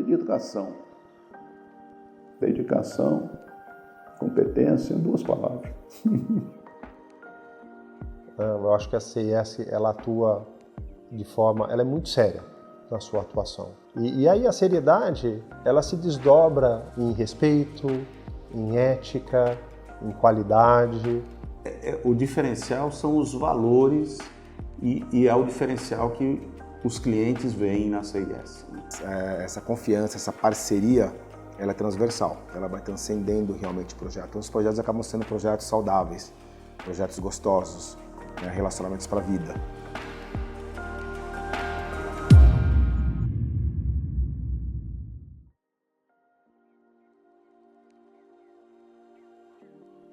dedicação. Dedicação, competência, em 2 palavras. Eu acho que a CIS, ela atua de forma, ela é muito séria na sua atuação. E aí a seriedade, ela se desdobra em respeito, em ética, em qualidade. O diferencial são os valores e é o diferencial que os clientes veem na CIS. Essa confiança, essa parceria, ela é transversal, ela vai transcendendo realmente o projeto. Então os projetos acabam sendo projetos saudáveis, projetos gostosos, né? Relacionamentos para a vida.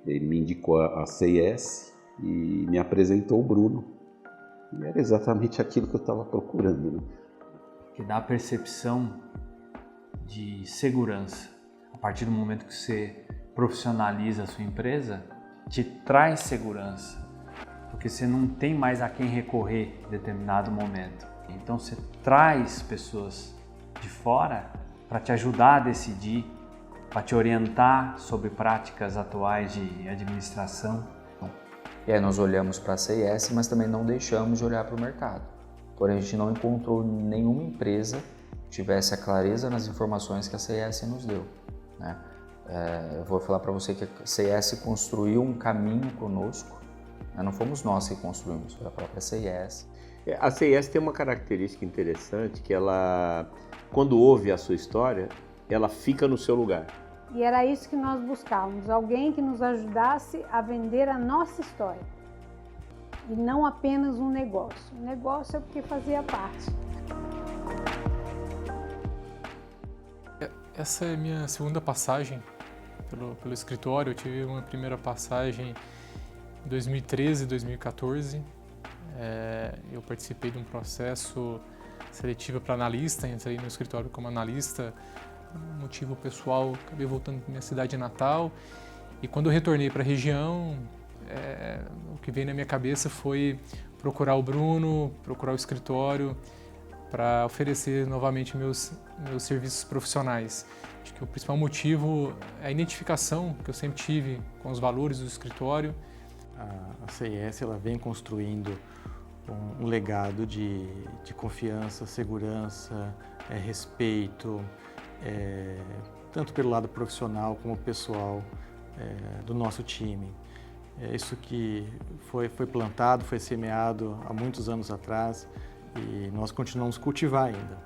Ele me indicou a CIS e me apresentou o Bruno. E era exatamente aquilo que eu estava procurando, né? Que dá a percepção de segurança. A partir do momento que você profissionaliza a sua empresa, te traz segurança, porque você não tem mais a quem recorrer em determinado momento. Então você traz pessoas de fora para te ajudar a decidir, para te orientar sobre práticas atuais de administração. E aí nós olhamos para a CIS, mas também não deixamos de olhar para o mercado. Porém, a gente não encontrou nenhuma empresa que tivesse a clareza nas informações que a CIS nos deu, né? Eu vou falar para você que a CIS construiu um caminho conosco, né? Não fomos nós que construímos, foi a própria CIS. A CIS tem uma característica interessante, que ela, quando ouve a sua história, ela fica no seu lugar. E era isso que nós buscávamos, alguém que nos ajudasse a vender a nossa história. E não apenas um negócio. O negócio é porque fazia parte. Essa é a minha segunda passagem pelo escritório. Eu tive uma primeira passagem em 2013 e 2014. Eu participei de um processo seletivo para analista, entrei no escritório como analista. Motivo pessoal, acabei voltando para minha cidade natal, e quando eu retornei para a região, o que veio na minha cabeça foi procurar o Bruno, procurar o escritório para oferecer novamente meus serviços profissionais. Acho que o principal motivo é a identificação que eu sempre tive com os valores do escritório. A CIS, ela vem construindo um legado de confiança, segurança, respeito, tanto pelo lado profissional como pessoal do nosso time. Isso que foi plantado, foi semeado há muitos anos atrás e nós continuamos a cultivar ainda.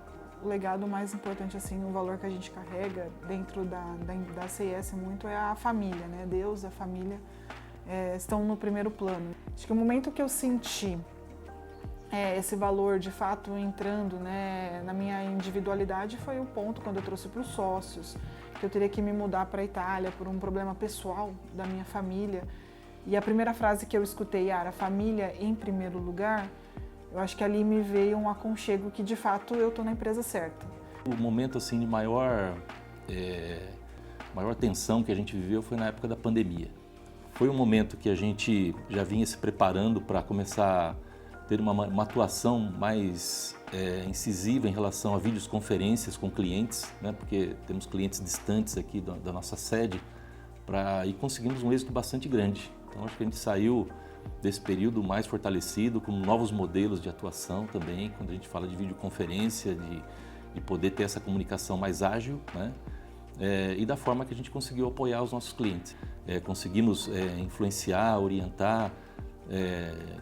O legado mais importante, assim, o valor que a gente carrega dentro da CIS muito é a família, né? Deus, a família estão no primeiro plano. Acho que o momento que eu senti esse valor de fato entrando, né, na minha individualidade foi o ponto quando eu trouxe para os sócios, que eu teria que me mudar para a Itália por um problema pessoal da minha família. E a primeira frase que eu escutei era família em primeiro lugar. Eu acho que ali me veio um aconchego que de fato eu estou na empresa certa. O momento assim de maior tensão que a gente viveu foi na época da pandemia. Foi um momento que a gente já vinha se preparando para começar ter uma atuação mais incisiva em relação a videoconferências com clientes, né? Porque temos clientes distantes aqui da nossa sede, e conseguimos um êxito bastante grande. Então acho que a gente saiu desse período mais fortalecido, com novos modelos de atuação também, quando a gente fala de videoconferência, de poder ter essa comunicação mais ágil, né? E da forma que a gente conseguiu apoiar os nossos clientes. Conseguimos influenciar, orientar,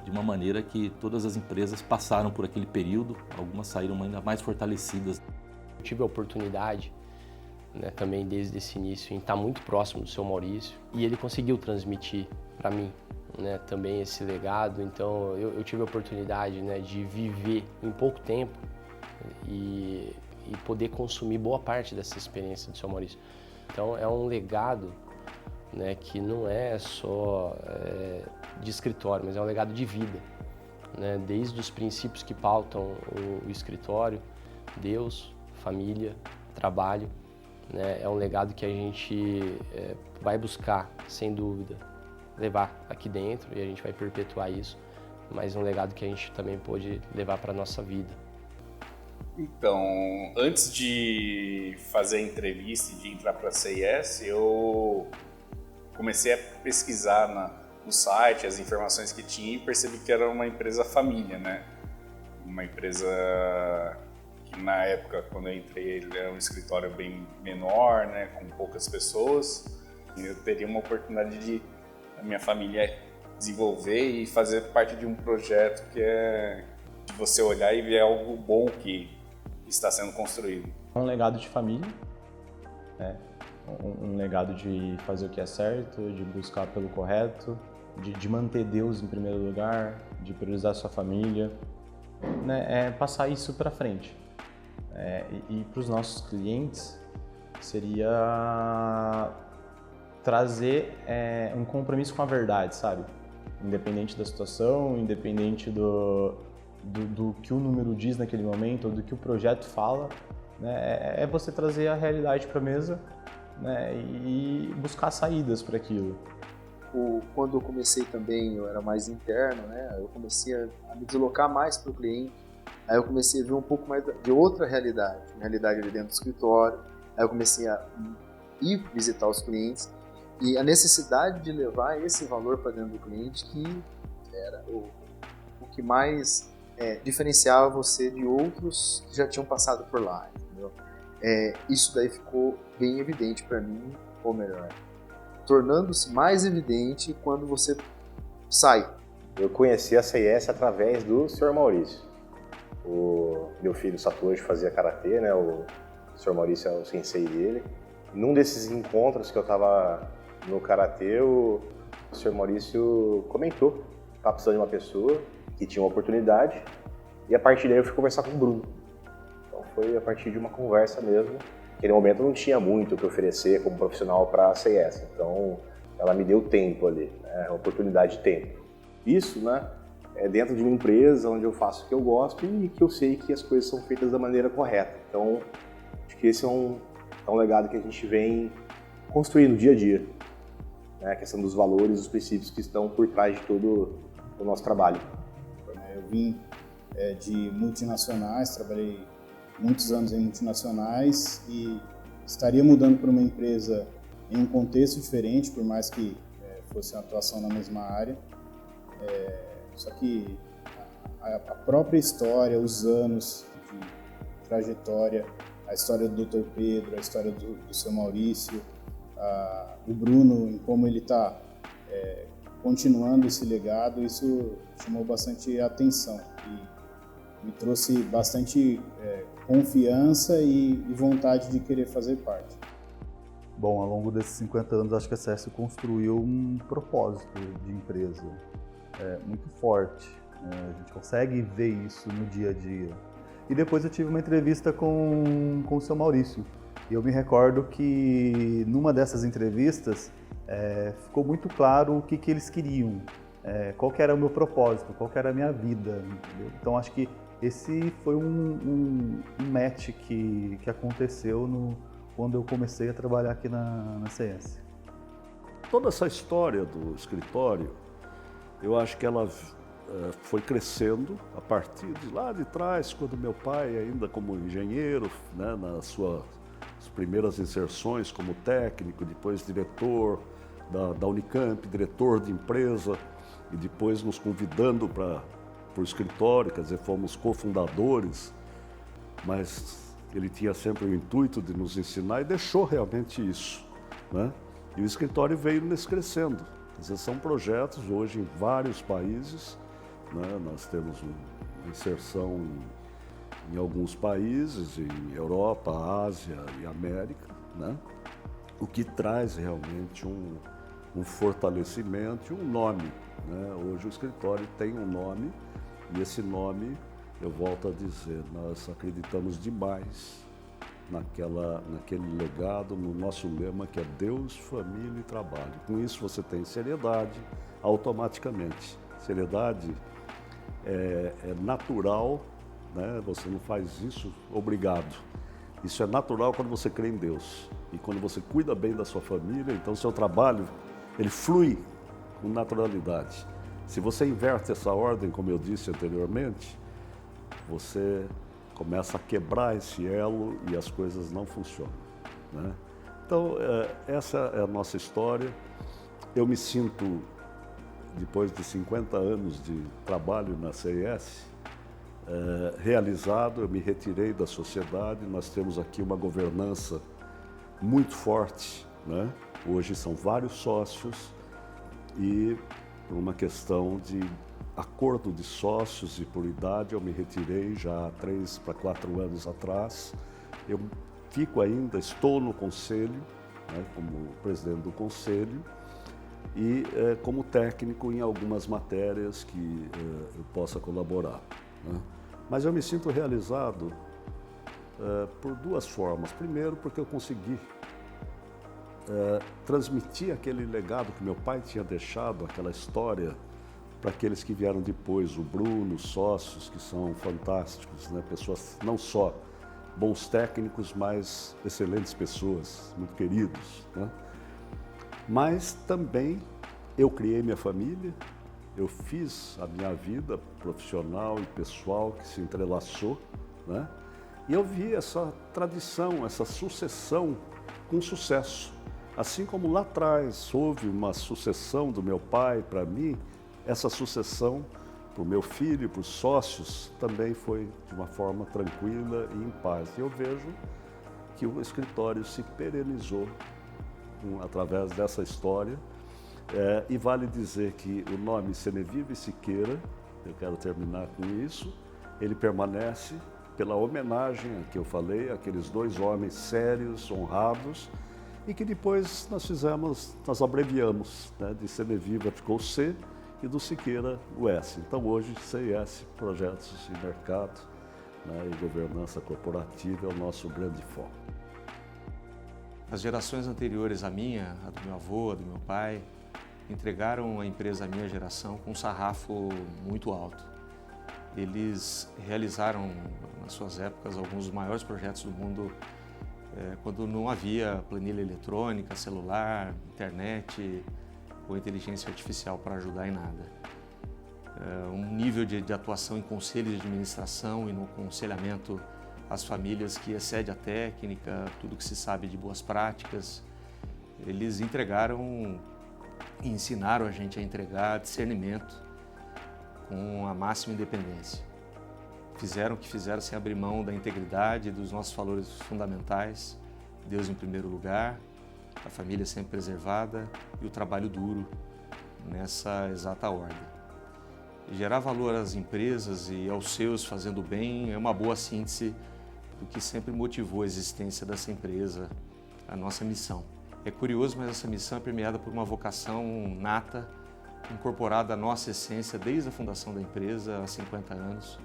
de uma maneira que todas as empresas passaram por aquele período, algumas saíram ainda mais fortalecidas. Eu tive a oportunidade, né, também desde esse início, em estar muito próximo do seu Maurício, e ele conseguiu transmitir para mim, né, também esse legado. Então eu tive a oportunidade, né, de viver em pouco tempo e poder consumir boa parte dessa experiência do seu Maurício. Então é um legado, né, que não é só de escritório, mas é um legado de vida, né? Desde os princípios que pautam o escritório, Deus, família, trabalho, né? É um legado que a gente vai buscar, sem dúvida, levar aqui dentro, e a gente vai perpetuar isso, mas é um legado que a gente também pode levar para a nossa vida. Então, antes de fazer a entrevista e de entrar para a CIS, eu comecei a pesquisar no site as informações que tinha e percebi que era uma empresa família, né? Uma empresa que na época, quando eu entrei, ele era um escritório bem menor, né? Com poucas pessoas. Eu teria uma oportunidade de a minha família desenvolver e fazer parte de um projeto que é de você olhar e ver algo bom que está sendo construído. Um legado de família, né? Um legado de fazer o que é certo, de buscar pelo correto, de manter Deus em primeiro lugar, de priorizar a sua família, né? Passar isso para frente. E para os nossos clientes seria trazer um compromisso com a verdade, sabe? Independente da situação, independente do que o número diz naquele momento, ou do que o projeto fala, né? É você trazer a realidade para a mesa, né? E buscar saídas para aquilo. Quando eu comecei também, eu era mais interno, né? Eu comecei a me deslocar mais para o cliente. Aí eu comecei a ver um pouco mais de outra realidade ali dentro do escritório. Aí eu comecei a ir visitar os clientes e a necessidade de levar esse valor para dentro do cliente, que era o que mais diferenciava você de outros que já tinham passado por lá, entendeu? Isso daí ficou bem evidente para mim, ou melhor, tornando-se mais evidente quando você sai. Eu conheci a CIS através do Sr. Maurício. O meu filho Satoshi fazia karatê, né? O Sr. Maurício é o sensei dele. Num desses encontros que eu estava no karatê, o Sr. Maurício comentou que estava precisando de uma pessoa que tinha uma oportunidade, e a partir daí eu fui conversar com o Bruno. Então foi a partir de uma conversa mesmo. Naquele momento eu não tinha muito o que oferecer como profissional para a CIS, então ela me deu tempo ali, né? Oportunidade de tempo. Isso, né, é dentro de uma empresa onde eu faço o que eu gosto e que eu sei que as coisas são feitas da maneira correta. Então acho que esse é um legado que a gente vem construindo dia a dia, né? A questão dos valores, os princípios que estão por trás de todo o nosso trabalho. Eu vim de multinacionais, trabalhei muitos anos em multinacionais e estaria mudando para uma empresa em um contexto diferente, por mais que fosse uma atuação na mesma área. Só que a própria história, os anos de trajetória, a história do Dr. Pedro, a história do Sr. Maurício, o Bruno, em como ele está continuando esse legado, isso chamou bastante atenção e me trouxe bastante confiança e vontade de querer fazer parte. Bom, ao longo desses 50 anos, acho que a CS construiu um propósito de empresa muito forte. A gente consegue ver isso no dia a dia. E depois eu tive uma entrevista com o Sr. Maurício. E eu me recordo que numa dessas entrevistas ficou muito claro o que eles queriam, qual que era o meu propósito, qual que era a minha vida, entendeu? Então acho que esse foi um match que aconteceu quando eu comecei a trabalhar aqui na CS. Toda essa história do escritório, eu acho que ela foi crescendo a partir de lá de trás, quando meu pai, ainda como engenheiro, né, nas suas primeiras inserções como técnico, depois diretor da Unicamp, diretor de empresa, e depois nos convidando para o escritório, quer dizer, fomos cofundadores, mas ele tinha sempre o intuito de nos ensinar e deixou realmente isso, né? E o escritório veio nesse crescendo. Quer dizer, são projetos hoje em vários países, né? Nós temos uma inserção em alguns países, em Europa, Ásia e América, né? O que traz realmente um fortalecimento e um nome, né? Hoje o escritório tem um nome, e esse nome, eu volto a dizer, nós acreditamos demais naquele legado, no nosso lema, que é Deus, família e trabalho. Com isso você tem seriedade automaticamente. Seriedade é natural, né? Você não faz isso obrigado. Isso é natural quando você crê em Deus. E quando você cuida bem da sua família, então seu trabalho, ele flui com naturalidade. Se você inverte essa ordem, como eu disse anteriormente, você começa a quebrar esse elo e as coisas não funcionam, né? Então, essa é a nossa história. Eu me sinto, depois de 50 anos de trabalho na CES, realizado. Eu me retirei da sociedade, nós temos aqui uma governança muito forte, né? Hoje são vários sócios e por uma questão de acordo de sócios e por idade eu me retirei já há 3 para 4 anos atrás. Eu fico ainda, estou no conselho, né, como presidente do conselho e como técnico em algumas matérias que eu possa colaborar, né? Mas eu me sinto realizado por 2 formas. Primeiro, porque eu consegui transmitir aquele legado que meu pai tinha deixado, aquela história, para aqueles que vieram depois, o Bruno, os sócios, que são fantásticos, né? Pessoas não só bons técnicos, mas excelentes pessoas, muito queridos, né? Mas também eu criei minha família, eu fiz a minha vida profissional e pessoal que se entrelaçou, né? E eu vi essa tradição, essa sucessão com sucesso. Assim como lá atrás houve uma sucessão do meu pai para mim, essa sucessão para o meu filho, para os sócios, também foi de uma forma tranquila e em paz. E eu vejo que o escritório se perenizou através dessa história. E vale dizer que o nome Senevive Siqueira, eu quero terminar com isso, ele permanece pela homenagem que eu falei, aqueles 2 homens sérios, honrados, e que depois nós abreviamos, né? De Seneviva ficou C e do Siqueira o S. Então hoje CES, Projetos e Mercado, né, e Governança Corporativa é o nosso grande foco. As gerações anteriores à minha, a do meu avô, a do meu pai, entregaram a empresa à minha geração com um sarrafo muito alto. Eles realizaram, nas suas épocas, alguns dos maiores projetos do mundo quando não havia planilha eletrônica, celular, internet ou inteligência artificial para ajudar em nada. Um nível de atuação em conselhos de administração e no aconselhamento às famílias que excede a técnica, tudo que se sabe de boas práticas. Eles entregaram e ensinaram a gente a entregar discernimento com a máxima independência. Fizeram o que fizeram sem abrir mão da integridade, dos nossos valores fundamentais, Deus em primeiro lugar, a família sempre preservada e o trabalho duro nessa exata ordem. Gerar valor às empresas e aos seus fazendo bem é uma boa síntese do que sempre motivou a existência dessa empresa, a nossa missão. É curioso, mas essa missão é permeada por uma vocação nata, incorporada à nossa essência desde a fundação da empresa há 50 anos,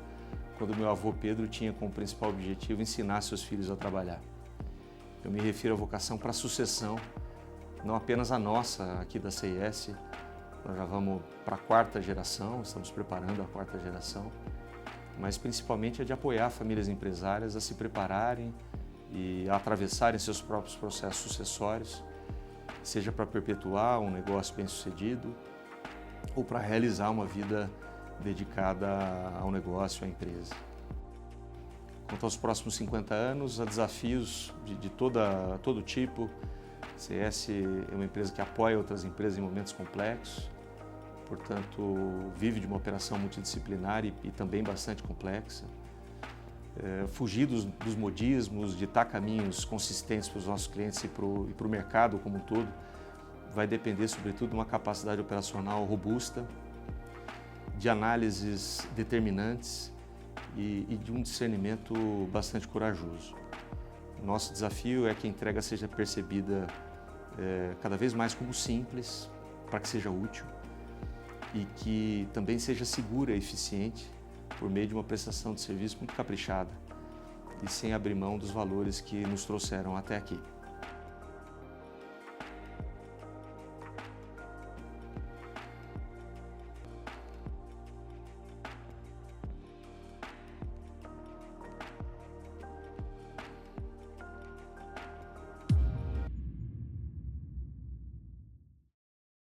quando meu avô Pedro tinha como principal objetivo ensinar seus filhos a trabalhar. Eu me refiro à vocação para a sucessão, não apenas a nossa aqui da CES, nós já vamos para a 4ª geração, estamos preparando a 4ª geração, mas principalmente a de apoiar famílias empresárias a se prepararem e a atravessarem seus próprios processos sucessórios, seja para perpetuar um negócio bem-sucedido ou para realizar uma vida dedicada ao negócio, à empresa. Quanto aos próximos 50 anos, há desafios de todo tipo. A CES é uma empresa que apoia outras empresas em momentos complexos, portanto, vive de uma operação multidisciplinar e também bastante complexa. Fugir dos modismos, ditar caminhos consistentes para os nossos clientes e para o mercado como um todo, vai depender, sobretudo, de uma capacidade operacional robusta, de análises determinantes e de um discernimento bastante corajoso. Nosso desafio é que a entrega seja percebida cada vez mais como simples, para que seja útil e que também seja segura e eficiente por meio de uma prestação de serviço muito caprichada e sem abrir mão dos valores que nos trouxeram até aqui.